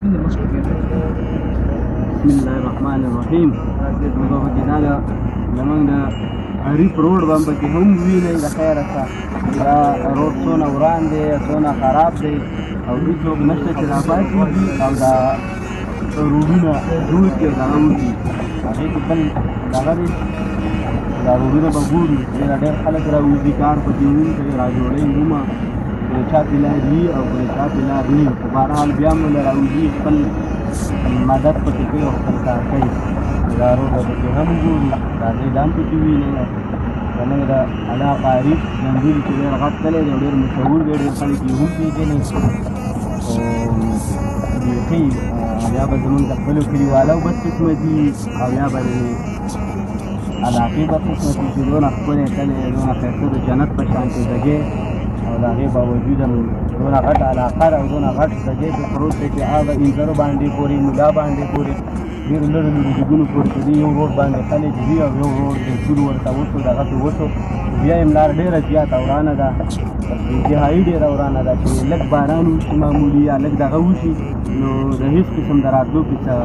بسم الله الرحمن الرحیم. موږ پکې دا زمونږ د عریف روډ باندې کې هم وینئ د خیره څخه دا روډ څونه وران دی څونه خراب دی او هېڅوک نشته چې راپاڅېږي او دا روډونه جوړ کړي دغه وکړي هغې کې بل دغه دی دا روډونه به ګورو ډېر خلک راوځي کار پکې وونکي راجوړوي ومه که د چا پې لار وي او که د چا پې لار نه وي خو بهرحال بیا مو له راوځي خپل مدد پکې کوي او خپل کار کوي دا روډ به پکې هم ګورو راځئ دا هم پکې وینئ زموږ د علاقه عریف ځنځیر چې ډېر غټ کلی دی او ډېر مشهور دی ډېر خلک یې هم پېژني خو بیخي یا به زموږ د خپلو کلیوالو بس قسمه دي او یا به د علاقې بس قسمه دي چې دونه ښکلی کلی دونه ښایسته د جنت په شانتې ځګې او د هغې باوجود هم دونه غټ علاقه ده او دونه غټ ځګې کې پروت دی چې هغه انځرو باندې پورې ملا باندې پورې ډېرو لرو لرو ځګونو پورې په دې یو روډ باندې خلک ځي او یو روډ بلکل ورته وشو دغه پې وشو بیا یې لار ډېره زیاته ورانه ده انتهایي ډېره ورانه ده چې لږ باران وشي معمولي یا لږ دغه وشي نو د هېڅ قسم د راتلو کې څه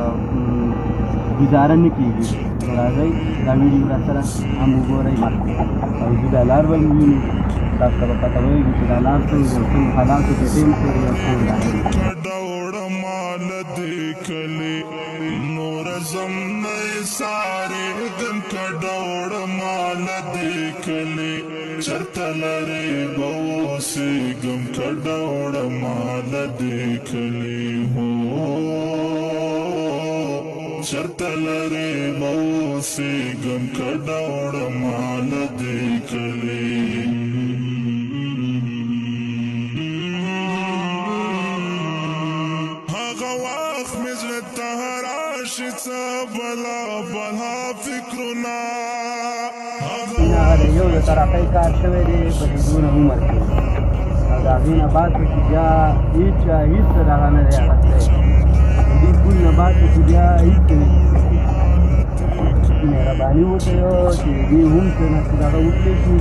ګزاره نه کېږي نو راځئ دا ویډیو راسره هم وګورئ او زه دا لار به مو وینو تاسو ته به پته ولګي چې دا لار څنګه او څنګه حالاتو کې ټیم پورې او څنګه نورزم سارے گم کا ڈوڑ مال دیکھلے چرتلرے بو سے گم کا ڈوڑ مال دیکھلے ہو چرتلرے بو سے گم کا ڈوڑ مال دیکھلے بلا بلا فکرنا یو د ترقۍ کار شوی دی په دونه عمر کې او د هغې نه بعد پکې بیا هېچا هېڅ دغه نه دی اخیستی د دې پول نه بعد پکې بیا هېڅ مهرباني وکړئ چې د دې هم څه نه دغه وکړی شي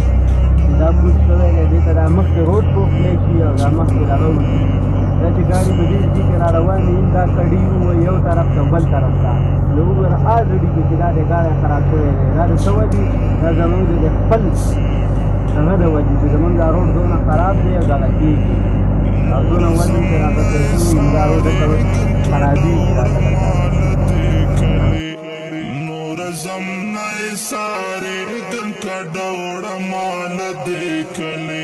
چې دا پول شوی دی دې ته دا مخکې روډ پوښلی شي او دا مخکې دغه وکړي دا چې ګاډي په دې ځای کې را روانې وي دا کډي ووایي یو طرف ته بل طرف ته نو وګوره آلرډي کې چې دا دی ګاډی خراب شوی دی دا د څه وجې دا زموږ د خپل هغه د وجې چې زموږ دا روډ دونه خراب دی او دغه کېږي او دونه وزن چې راته تېر شوي دا روډ ته خرابېږي سارے دن کا ڈوڑ مال دیکھلے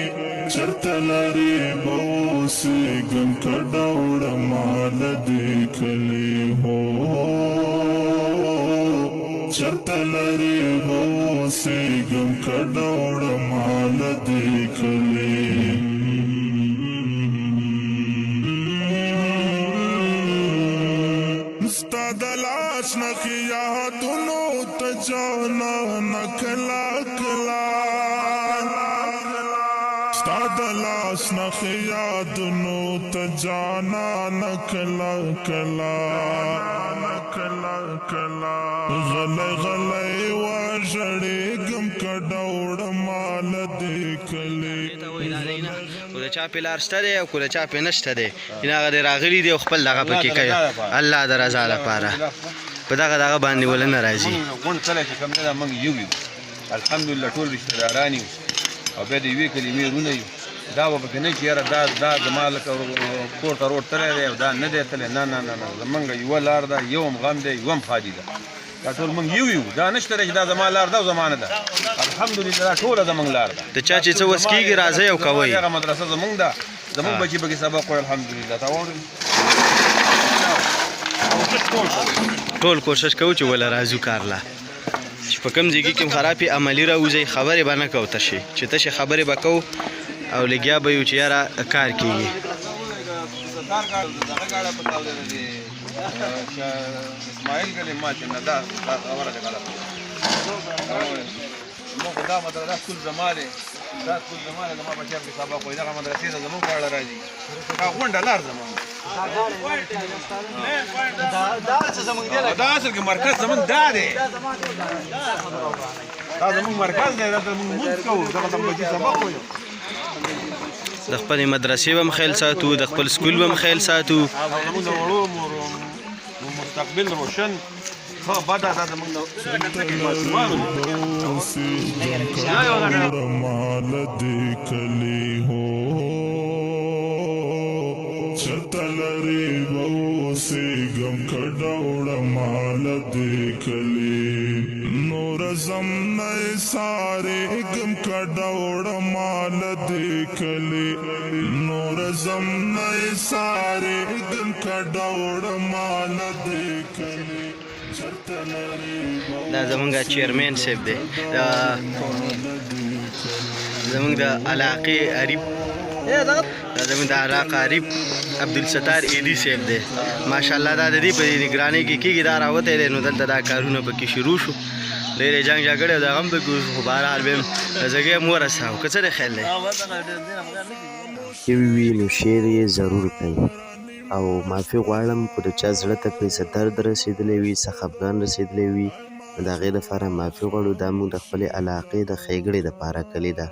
چرتلرے بو سے گم کا ڈوڑ مال دیکھلے ہو چرتلرے بو سے گم کا ڈوڑ مال دیکھلے دلاش نخیا دنو تجانا نکلا کلا دلاش نخیا دنو تجانا نکلا کلا کلا کلا غل غل وژړې گم کډوړ مال دیکلې کوله چا په لار شته دی او کوله چا په نشته دی هغه د راغلي دی خپل دغه پکې کوي الله د رضا لپاره په دغه باندې ول نه راځي غون کله چې کوم نه موږ یو الحمدلله ټول رشتہ دارانی او به دې وی کلمې رونه یو دا به کې نه چیرې دا زمال کور ته روټ ترې دی دا نه دی تل نه نه نه زمونږ یو لار دا یوم غم دی یوم خادي ده دا ټول موږ یو دا نشته چې دا زمال لار دا زمانه ده الحمدلله ټول زمونږ لار ده د چا چې څه وس کېږي راځي او کوي هغه مدرسه زمونږ ده زمونږ بچي به سبق وایي الحمدلله ټول کوشش کوو چې ولا راځو کارلا چې په کوم ځای کې خرابې عملي راوځي خبرې به نه کوو تشې چې تشې خبرې به کوو او لګیا به یو چې یاره کار کېږي اسماعیل ګلې ما چې نه دا خبره ده غلط موږ دا مدرسه ټول زماله دا ټول زماله زما بچیان کې سبق وایي دا مدرسې ته زموږ په اړه راځي دا غونډه لار زموږ دا اصل کې مرکز زموږ دا دی دا زموږ مرکز دی دا زموږ موږ کوو دا زموږ بچي سبق وایي د خپلې مدرسې به هم خیال ساتو، د خپل سکول به هم خیال ساتو. او زموږ د وړو مستقبل روشن ښه بده دا زموږ د ماشومانو چتلری بوسی گم کډوړه مال دې کلی نور زم نه ساره گم کډوړه مال دې کلی نور زم نه ساره گم کډوړه مال دې کلی دا زمونږ چیرمین صاحب دی، دا زمونږ د علاقې عریب، دا زمونږ د علاقه عریب عبدالستار ایدي صاحب دی. ماشاءالله دا د دې په نگرانۍ کې کېږي، دا راوتی دی. نو دلته دا کارونه پکې شروع شو، ډېرې جنګ جګړې او دغه هم پکې وشو، خو بهرحال بیا هم زګۍ هم ورساو. که څه دی خیال دی؟ شوي وي نو شعر یې ضرور کوي او معافي غواړم که د چا زړه ته پرې څه درد رسېدلی وي، څه خفګان رسېدلی وي، نو د هغې لپاره معافي غواړو. دا موږ د خپلې علاقې د ښېګړې دپاره کلي ده.